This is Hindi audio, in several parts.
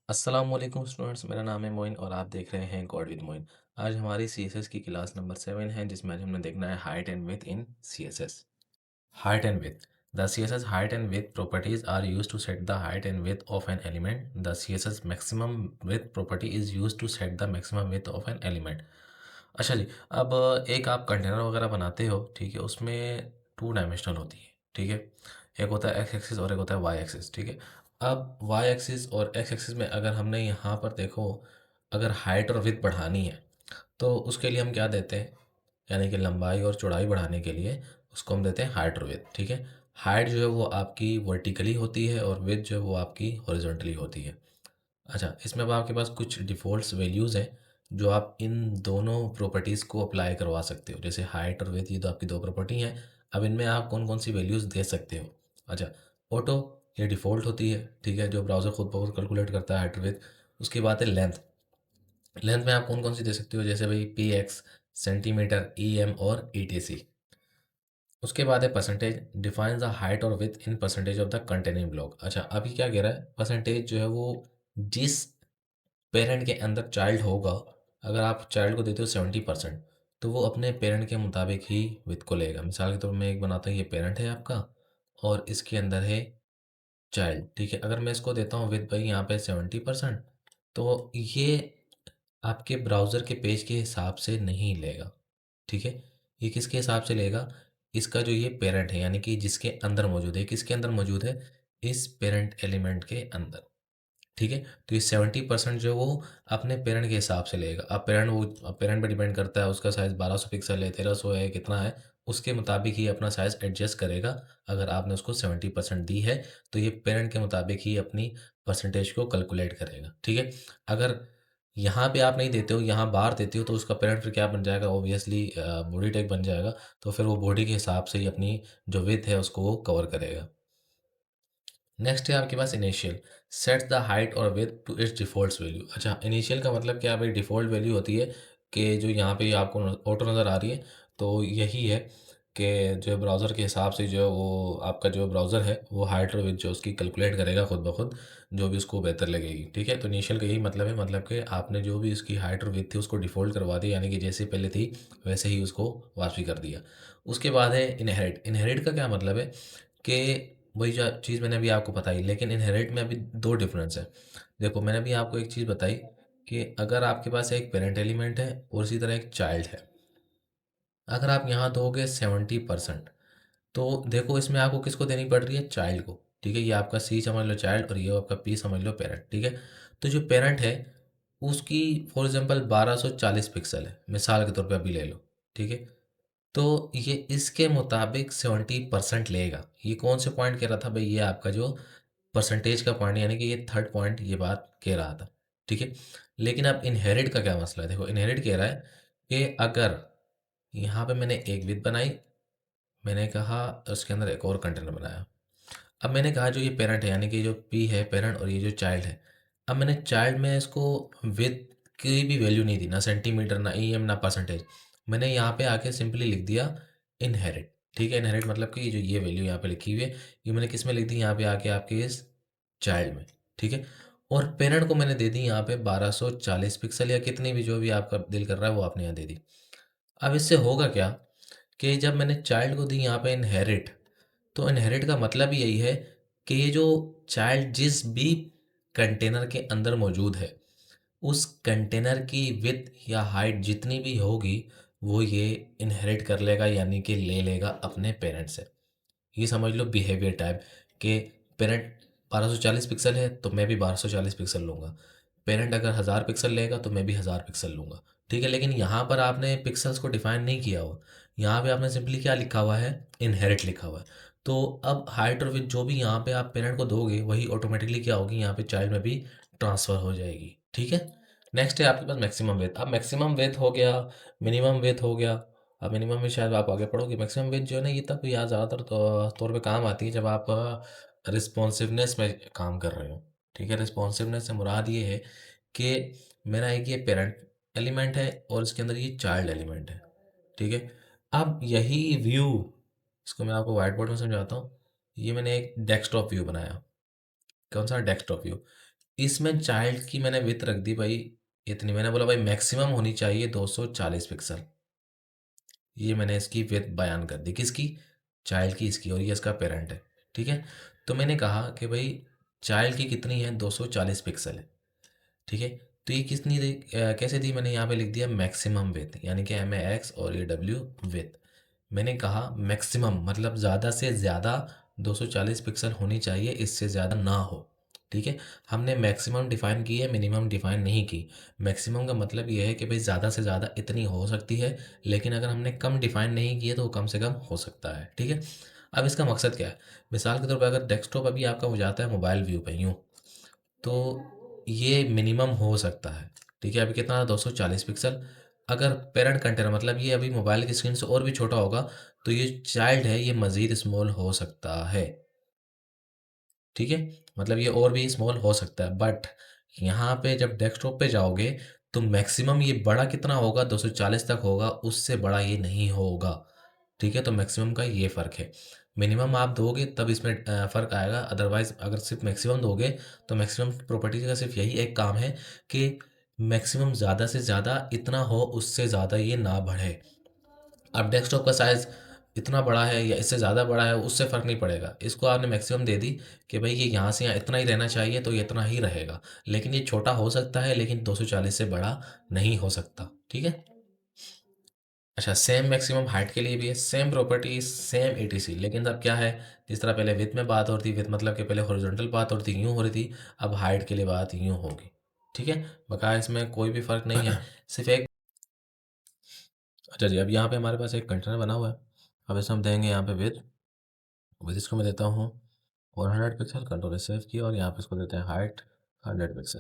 अस्सलाम वालेकुम स्टूडेंट्स, मेरा नाम है मोइन और आप देख रहे हैं गॉड विद मोइन। आज हमारी सीएसएस की क्लास नंबर 7 है, जिसमें आज हमने देखना है height and width in CSS. Height and width. The CSS height and width properties are used to set the height and width of an element. The CSS maximum width property is used to set the maximum width of an element. अच्छा जी, अब एक आप कंटेनर वगैरह बनाते हो, ठीक है, उसमें टू डायमेंशनल होती है, ठीक है। एक होता है एक्स एक्सिस और एक होता है वाई एक्सिस, ठीक है। अब वाई एक्सिस और एक्स एक्सिस में अगर हमने यहाँ पर देखो, अगर हाइट और विड्थ बढ़ानी है तो उसके लिए हम क्या देते हैं, यानी कि लंबाई और चौड़ाई बढ़ाने के लिए उसको हम देते हैं हाइट और विड्थ, ठीक है। हाइट जो है वो आपकी वर्टिकली होती है और विड्थ जो है वो आपकी हॉरिजॉन्टली होती है। अच्छा, इसमें अब आपके पास कुछ डिफ़ॉल्ट्स वैल्यूज़ हैं जो आप इन दोनों प्रॉपर्टीज़ को अप्लाई करवा सकते हो। जैसे हाइट और विड्थ, ये तो आपकी दो प्रॉपर्टी हैं। अब इनमें आप कौन कौन सी वैल्यूज़ दे सकते हो। अच्छा, ऑटो, ये डिफ़ॉल्ट होती है, ठीक है, जो ब्राउज़र खुद ब खुद कैलकुलेट करता है हाइट और विड्थ। उसकी बात है लेंथ। लेंथ में आप कौन कौन सी दे सकते हो, जैसे भाई P X, centimetre, E M और ई टी सी। उसके बाद है परसेंटेज, डिफाइन द हाइट और width in percentage of the containing block. अच्छा, अभी क्या कह रहा है, परसेंटेज जो है वो जिस पेरेंट के अंदर चाइल्ड होगा, अगर आप चाइल्ड को देते हो 70%, तो वो अपने पेरेंट के मुताबिक ही विथ को लेगा। मिसाल के तौर पर मैं एक बनाता हूँ, ये पेरेंट है आपका और इसके अंदर है चाइल्ड, ठीक है। अगर मैं इसको देता हूँ विथ भाई यहाँ पे 70%, तो ये आपके ब्राउज़र के पेज के हिसाब से नहीं लेगा, ठीक है। ये किसके हिसाब से लेगा, इसका जो ये पेरेंट है, यानी कि जिसके अंदर मौजूद है, किसके अंदर मौजूद है, इस पेरेंट एलिमेंट के अंदर, ठीक है। तो ये 70% जो है वो अपने पेरेंट के हिसाब से लेगा। अब पेरेंट, वो पेरेंट पे डिपेंड करता है, उसका साइज़ 1200 पिक्सल है, 1300 है, कितना है, उसके मुताबिक ही अपना साइज़ एडजस्ट करेगा। अगर आपने उसको 70% दी है तो ये पेरेंट के मुताबिक ही अपनी परसेंटेज को कैलकुलेट करेगा, ठीक है। अगर यहाँ पे आप नहीं देते हो, यहाँ बाहर देते हो, तो उसका पेरेंट फिर क्या बन जाएगा, ऑब्वियसली बॉडी टाइप बन जाएगा। तो फिर वो बॉडी के हिसाब से ही अपनी जो विड्थ है उसको वो कवर करेगा। नेक्स्ट है आपके पास इनिशियल, सेट द हाइट और width to its default value. अच्छा, इनिशियल का मतलब क्या भाई, डिफ़ॉल्ट वैल्यू होती है कि जो यहाँ पे आपको ऑटो नज़र आ रही है, तो यही है कि जो ब्राउज़र के हिसाब से जो है वो आपका जो ब्राउज़र है वो हाइट और विड्थ जो उसकी कैलकुलेट करेगा खुद ब खुद, जो भी उसको बेहतर लगेगी, ठीक है। तो इनिशियल का यही मतलब है, मतलब कि आपने जो भी उसकी हाइट और विड्थ थी उसको डिफ़ॉल्ट करवा दिया, यानी कि जैसे पहले थी वैसे ही उसको वापसी कर दिया। उसके बाद है इनहेरिट। इनहेरिट का क्या मतलब है कि वही जो चीज़ मैंने अभी आपको बताई, लेकिन इनहेरिट में अभी दो डिफरेंस है। देखो, मैंने अभी आपको एक चीज़ बताई कि अगर आपके पास एक पेरेंट एलिमेंट है और इसी तरह एक चाइल्ड है, अगर आप यहाँ दोगे 70%, तो देखो इसमें आपको किसको देनी पड़ रही है, चाइल्ड को, ठीक है। ये आपका सी समझ लो चाइल्ड और ये आपका पी समझ लो पेरेंट, ठीक है। तो जो पेरेंट है उसकी फॉर एग्जांपल 1240 पिक्सल है, मिसाल के तौर पे अभी ले लो, ठीक है। तो ये इसके मुताबिक 70% लेगा। ये कौन से पॉइंट कह रहा था भाई, ये आपका जो परसेंटेज का पॉइंट, यानी कि ये थर्ड पॉइंट ये बात कह रहा था, ठीक है। लेकिन अब इनहेरिट का क्या मसला है, देखो इनहेरिट कह रहा है कि अगर यहाँ पे मैंने एक विथ बनाई, मैंने कहा उसके अंदर एक और कंटेनर बनाया। अब मैंने कहा जो ये पेरेंट है, यानी कि जो पी है पेरेंट और ये जो चाइल्ड है, अब मैंने चाइल्ड में इसको विथ की भी वैल्यू नहीं दी, ना सेंटीमीटर, ना ई एम, ना परसेंटेज। मैंने यहाँ पे आके सिंपली लिख दिया इनहेरिट, ठीक है। इनहेरिट मतलब कि जो ये वैल्यू यहाँ पे लिखी हुई है, ये मैंने किस में लिख दी, यहाँ पे आके आपके इस चाइल्ड में, ठीक है। और पेरेंट को मैंने दे दी यहाँ पे 1240 पिक्सल, या कितनी भी जो भी आपका दिल कर रहा है वो आपने यहाँ दे दी। अब इससे होगा क्या कि जब मैंने चाइल्ड को दी यहाँ पे इनहेरिट, तो इनहेरिट का मतलब ही यही है कि ये जो चाइल्ड जिस भी कंटेनर के अंदर मौजूद है, उस कंटेनर की विड्थ या हाइट जितनी भी होगी वो ये इनहेरिट कर लेगा, यानी कि ले लेगा अपने पेरेंट से। ये समझ लो बिहेवियर टाइप के, पेरेंट 1240 पिक्सल है तो मैं भी 1240 पिक्सल लूँगा, पेरेंट अगर 1000 पिक्सल लेगा तो मैं भी 1000 पिक्सल लूँगा, ठीक है। लेकिन यहाँ पर आपने पिक्सल्स को डिफाइन नहीं किया हुआ, यहाँ पे आपने सिंपली क्या लिखा हुआ है, इनहेरिट लिखा हुआ है। तो अब हाइट और विड्थ जो भी यहाँ पे आप पेरेंट को दोगे वही ऑटोमेटिकली क्या होगी, यहाँ पे चाइल्ड में भी ट्रांसफ़र हो जाएगी, ठीक है। नेक्स्ट है आपके पास मैक्सिमम विड्थ। अब मैक्सिमम विड्थ हो गया, मिनिमम विड्थ हो गया। अब मिनिमम में शायद आप आगे पढ़ोगे, मैक्सिमम विड्थ जो है ना ये तब यहाँ ज़्यादातर तौर पे काम आती है जब आप रिस्पॉन्सिवनेस में काम कर रहे हो, ठीक है। रिस्पॉन्सिवनेस से मुराद ये है कि मेरा एक ये पेरेंट एलिमेंट है और इसके अंदर ये चाइल्ड एलिमेंट है, ठीक है। अब यही व्यू, इसको मैं आपको व्हाइट बोर्ड में समझाता हूँ। ये मैंने एक डेस्कटॉप व्यू बनाया। कौन सा डेस्कटॉप व्यू, इसमें चाइल्ड की मैंने विड्थ रख दी भाई इतनी, मैंने बोला भाई मैक्सिमम होनी चाहिए 240 पिक्सल। ये मैंने इसकी विड्थ बयान कर दी, किसकी? चाइल्ड की, इसकी, और ये इसका पेरेंट है। ठीक है, तो मैंने कहा कि भाई चाइल्ड की कितनी है, 240 पिक्सल है। ठीक है, तो ये कितनी दी, कैसे दी? मैंने यहाँ पे लिख दिया मैक्सिमम विड्थ, यानी कि एम ए एक्स और ए डब्ल्यू विड्थ। मैंने कहा मैक्सिमम मतलब ज़्यादा से ज़्यादा 240 पिक्सल होनी चाहिए, इससे ज़्यादा ना हो। ठीक है, हमने मैक्सिमम डिफ़ाइन की है, मिनिमम डिफ़ाइन नहीं की। मैक्सिमम का मतलब ये है कि भाई ज़्यादा से ज़्यादा इतनी हो सकती है, लेकिन अगर हमने कम डिफ़ाइन नहीं की है तो वो कम से कम हो सकता है। ठीक है, अब इसका मकसद क्या है? मिसाल के तौर पर अगर डेस्कटॉप अभी आपका हो जाता है मोबाइल व्यू पे यूँ, तो ये मिनिमम हो सकता है। ठीक है, अभी कितना, 240 पिक्सल। अगर पेरेंट कंटेनर मतलब ये अभी मोबाइल की स्क्रीन से और भी छोटा होगा, तो ये चाइल्ड है, ये मज़ीद स्मॉल हो सकता है। ठीक है, मतलब ये और भी स्मॉल हो सकता है, बट यहाँ पे जब डेस्कटॉप पे जाओगे तो मैक्सिमम ये बड़ा कितना होगा, 240 तक होगा, उससे बड़ा ये नहीं होगा। ठीक है, तो मैक्सिमम का ये फ़र्क है। मिनिमम आप दोगे तब इसमें फ़र्क आएगा, अदरवाइज़ अगर सिर्फ मैक्सिमम दोगे तो मैक्सिमम प्रॉपर्टी का सिर्फ यही एक काम है कि मैक्सिमम ज़्यादा से ज़्यादा इतना हो, उससे ज़्यादा ये ना बढ़े। अब डेस्कटॉप का साइज़ इतना बड़ा है या इससे ज़्यादा बड़ा है, उससे फ़र्क नहीं पड़ेगा। इसको आपने मैक्सिमम दे दी कि भाई ये यहाँ से यहाँ इतना ही रहना चाहिए, तो ये इतना ही रहेगा। लेकिन ये छोटा हो सकता है, लेकिन 240 से बड़ा नहीं हो सकता। ठीक है? अच्छा, सेम मैक्सिमम हाइट के लिए भी है, सेम प्रॉपर्टी, सेम ईटीसी, लेकिन अब क्या है, जिस तरह पहले विड्थ में बात हो रही थी, विड्थ मतलब कि पहले हॉरिजॉन्टल बात हो रही थी, यूँ हो रही थी, अब हाइट के लिए बात यूँ होगी। ठीक है? बकाया इसमें कोई भी फ़र्क नहीं है, सिर्फ एक। अच्छा जी, अब यहाँ पे हमारे पास एक कंटेनर बना हुआ है। अब इसमें हम देंगे यहाँ पे विड्थ, इसको मैं देता हूँ 400 पिक्सल, कंट्रोल एस सेव किया, और यहाँ पे इसको देते हैं height 100 pixel,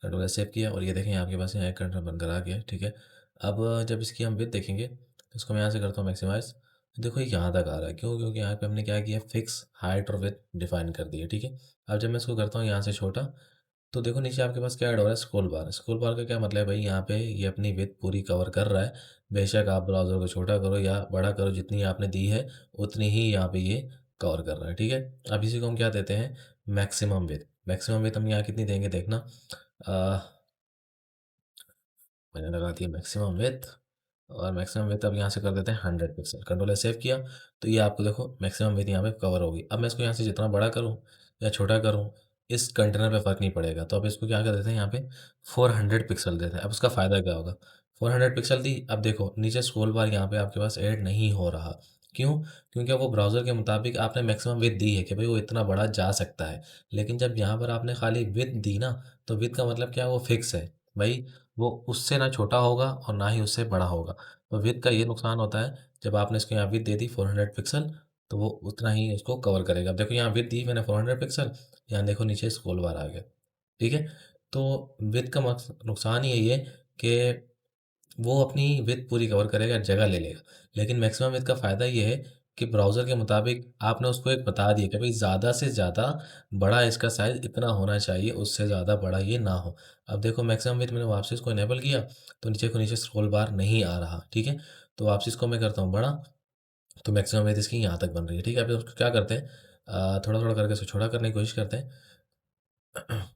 control S save किया, और ये देखें आपके पास यहाँ एक कंटेनर बनकर आ गया। ठीक है, अब जब इसकी हम विड्थ देखेंगे तो इसको मैं यहाँ से करता हूँ मैक्सिमाइज। देखो ये यहाँ तक आ रहा है, क्यों? क्योंकि यहाँ पे हमने क्या किया, फिक्स हाइट और विड्थ डिफाइन कर दी है। ठीक है, अब जब मैं इसको करता हूँ यहाँ से छोटा, तो देखो नीचे आपके पास क्या ऐड हो रहा है, स्क्रॉल बार। स्क्रॉल बार का क्या मतलब है भाई, यहाँ पे ये अपनी विड्थ पूरी कवर कर रहा है। बेशक आप ब्राउज़र को छोटा करो या बड़ा करो, जितनी आपने दी है उतनी ही यहाँ पे ये कवर कर रहा है। ठीक है, अब इसी को हम क्या देते हैं, मैक्सिमम विड्थ। मैक्सिमम विड्थ हम यहाँ कितनी देंगे देखना, मैंने लगा दिया मैक्सिमम विड्थ, और मैक्सिमम विड्थ अब यहाँ से कर देते हैं 100 पिक्सल, कंट्रोल एस सेव किया, तो ये आपको देखो मैक्सिमम विड्थ यहाँ पे कवर होगी। अब मैं इसको यहाँ से जितना बड़ा करूँ या छोटा करूँ, इस कंटेनर पे फ़र्क नहीं पड़ेगा। तो अब इसको क्या कर देते हैं, यहाँ पे 400 पिक्सल देते हैं। अब उसका फ़ायदा क्या होगा, 400 पिक्सल दी, अब देखो नीचे स्क्रॉल बार यहाँ पे आपके पास ऐड नहीं हो रहा। क्यों? क्योंकि वो ब्राउज़र के मुताबिक आपने मैक्सिमम विड्थ दी है कि भाई वो इतना बड़ा जा सकता है। लेकिन जब यहाँ पर आपने खाली विड्थ दी ना, तो विड्थ का मतलब क्या है, वो फिक्स है भाई, वो उससे ना छोटा होगा और ना ही उससे बड़ा होगा। तो विड्थ का ये नुकसान होता है, जब आपने इसको यहाँ विड्थ दे दी 400 पिक्सल, तो वो उतना ही उसको कवर करेगा। अब देखो यहाँ विड्थ दी मैंने 400 पिक्सल, यहाँ देखो नीचे स्क्रॉल बार आ गया। ठीक है, तो विड्थ का नुकसान ही यही है कि वो अपनी विड्थ पूरी कवर करेगा, जगह ले लेगा। लेकिन मैक्सिमम विड्थ का फ़ायदा ये है कि ब्राउज़र के मुताबिक आपने उसको एक बता दिया कि भाई ज़्यादा से ज़्यादा बड़ा इसका साइज़ इतना होना चाहिए, उससे ज़्यादा बड़ा ये ना हो। अब देखो मैक्सिमम विड्थ मैंने वापसी इसको इनेबल किया, तो नीचे को नीचे स्क्रॉल बार नहीं आ रहा। ठीक है, तो वापसी इसको मैं करता हूँ बड़ा, तो मैक्सिमम विड्थ इसकी यहाँ तक बन रही है। ठीक है, अब इसको क्या करते हैं, थोड़ा-थोड़ा करके इसको छोटा करने की कोशिश करते हैं।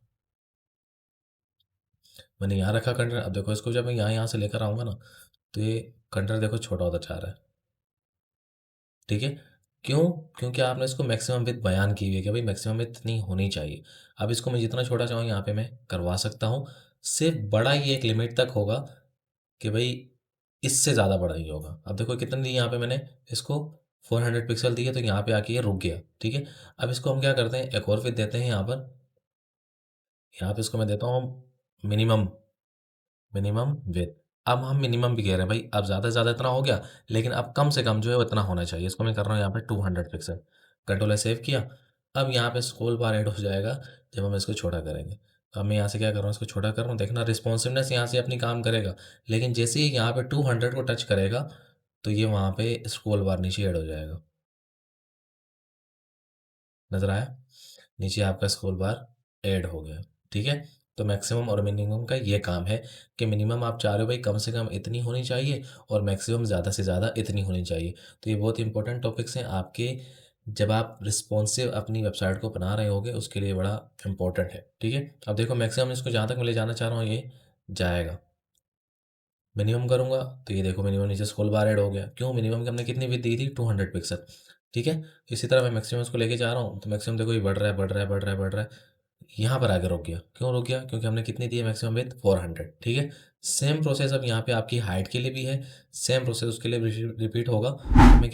मैंने यहाँ रखा कंटेनर, अब देखो इसको जब मैं यहाँ से लेकर आऊँगा ना, तो ये कंटेनर देखो छोटा होता जा रहा है। ठीक है, क्यों? क्योंकि आपने इसको मैक्सिमम विड्थ बयान की हुई है कि भाई मैक्सिमम विड्थ इतनी होनी चाहिए। अब इसको मैं जितना छोटा चाहूँ यहाँ पे मैं करवा सकता हूँ, सिर्फ बड़ा ये एक लिमिट तक होगा कि भाई इससे ज़्यादा बड़ा नहीं होगा। अब देखो कितनी दी यहाँ पे मैंने इसको, 400 पिक्सल दी है, तो यहाँ पे आके ये रुक गया। ठीक है, अब इसको हम क्या करते हैं, एक और विड्थ देते हैं यहाँ पर, यहाँ पे इसको मैं देता हूँ मिनिमम, मिनिमम विड्थ। अब हम मिनिमम भी कह रहे हैं भाई, अब ज़्यादा से ज़्यादा इतना हो गया, लेकिन अब कम से कम जो है वो इतना होना चाहिए। इसको मैं कर रहा हूँ यहाँ पे 200 पिक्सल, कंट्रोल एस सेव किया। अब यहाँ पे स्क्रॉल बार ऐड हो जाएगा जब हम इसको छोटा करेंगे। तो अब मैं यहाँ से क्या कर रहा हूँ, इसको छोटा कर रहा हूँ, देखना रिस्पॉन्सिवनेस यहाँ से अपनी काम करेगा। लेकिन जैसे ही यहाँ पे 200 को टच करेगा, तो ये वहाँ पे स्क्रॉल बार नीचे ऐड हो जाएगा। नज़र आया? नीचे आपका स्क्रॉल बार ऐड हो गया। ठीक है, तो मैक्सिमम और मिनिमम का ये काम है कि मिनिमम आप चाह रहे हो भाई कम से कम इतनी होनी चाहिए, और मैक्सिमम ज़्यादा से ज़्यादा इतनी होनी चाहिए। तो ये बहुत इंपॉर्टेंट टॉपिक्स हैं आपके जब आप रिस्पॉन्सिव अपनी वेबसाइट को बना रहे होगे उसके लिए बड़ा इंपॉर्टेंट है, ठीक है। अब देखो मैक्सिमम इसको जहाँ तक मैं ले जाना चाह रहा हूँ ये जाएगा। मिनिमम करूँगा तो ये देखो मिनिमम नीचे स्क्रॉल बार ऐड हो गया। क्यों? मिनिमम की हमने कितनी विड्थ दी थी? 200 पिक्सल, ठीक है। इसी तरह मैं मैक्सिमम इसको लेके जा रहा हूँ तो मैक्सिमम देखो ये बढ़ रहा है, बढ़ रहा है, बढ़ रहा है, बढ़ रहा है। यहाँ पर आके रुक गया। क्यों रुक गया? क्योंकि हमने कितनी दी है मैक्सिमम विड्थ? 400, ठीक है। सेम प्रोसेस अब यहाँ पे आपकी हाइट के लिए भी है, सेम प्रोसेस उसके लिए रिपीट होगा। हमें